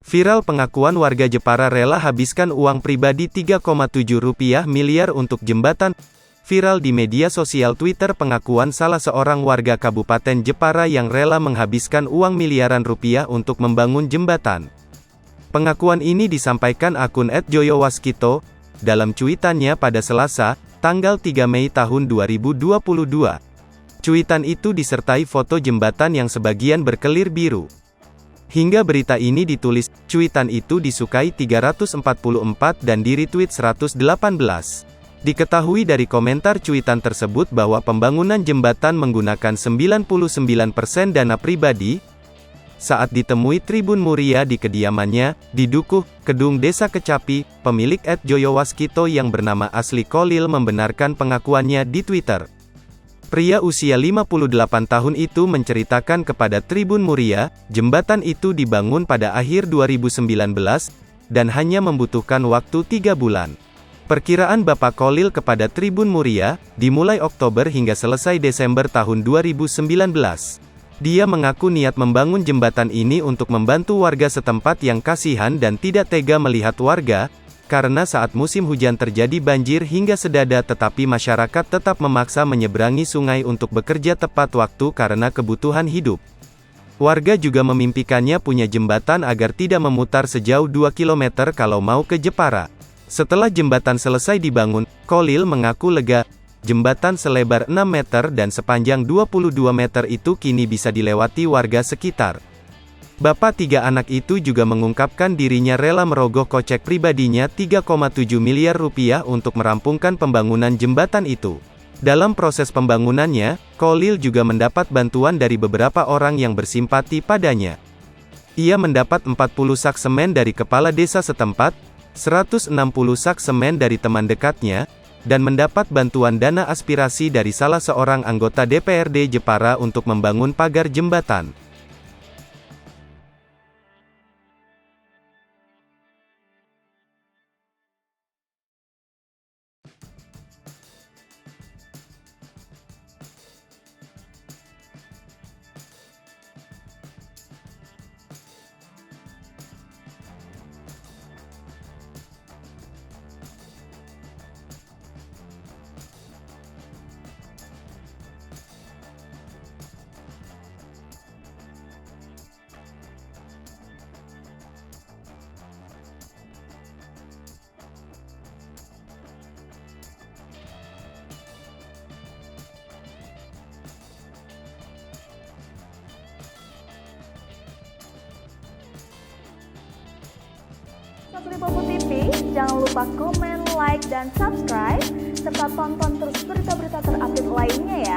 Viral pengakuan warga Jepara rela habiskan uang pribadi 3,7 rupiah miliar untuk jembatan. Viral di media sosial Twitter pengakuan salah seorang warga Kabupaten Jepara yang rela menghabiskan uang miliaran rupiah untuk membangun jembatan. Pengakuan ini disampaikan akun @joyowaskito dalam cuitannya pada Selasa, tanggal 3 Mei tahun 2022. Cuitan itu disertai foto jembatan yang sebagian berkelir biru. Hingga berita ini ditulis, cuitan itu disukai 344 dan di-retweet 118. Diketahui dari komentar cuitan tersebut bahwa pembangunan jembatan menggunakan 99% dana pribadi. Saat ditemui Tribun Muria di kediamannya, di Dukuh, Kedung Desa Kecapi, pemilik @joyowaskito yang bernama asli Kolil membenarkan pengakuannya di Twitter. Pria usia 58 tahun itu menceritakan kepada Tribun Muria, jembatan itu dibangun pada akhir 2019, dan hanya membutuhkan waktu 3 bulan. Perkiraan Bapak Kolil kepada Tribun Muria, dimulai Oktober hingga selesai Desember tahun 2019. Dia mengaku niat membangun jembatan ini untuk membantu warga setempat yang kasihan dan tidak tega melihat warga, karena saat musim hujan terjadi banjir hingga sedada tetapi masyarakat tetap memaksa menyeberangi sungai untuk bekerja tepat waktu karena kebutuhan hidup. Warga juga memimpikannya punya jembatan agar tidak memutar sejauh 2 km kalau mau ke Jepara. Setelah jembatan selesai dibangun, Kolil mengaku lega, jembatan selebar 6 meter dan sepanjang 22 meter itu kini bisa dilewati warga sekitar. Bapak 3 anak itu juga mengungkapkan dirinya rela merogoh kocek pribadinya 3,7 miliar rupiah untuk merampungkan pembangunan jembatan itu. Dalam proses pembangunannya, Kolil juga mendapat bantuan dari beberapa orang yang bersimpati padanya. Ia mendapat 40 sak semen dari kepala desa setempat, 160 sak semen dari teman dekatnya, dan mendapat bantuan dana aspirasi dari salah seorang anggota DPRD Jepara untuk membangun pagar jembatan. Sasri Popo TV, jangan lupa komen, like, dan subscribe, serta tonton terus berita-berita terupdate lainnya ya.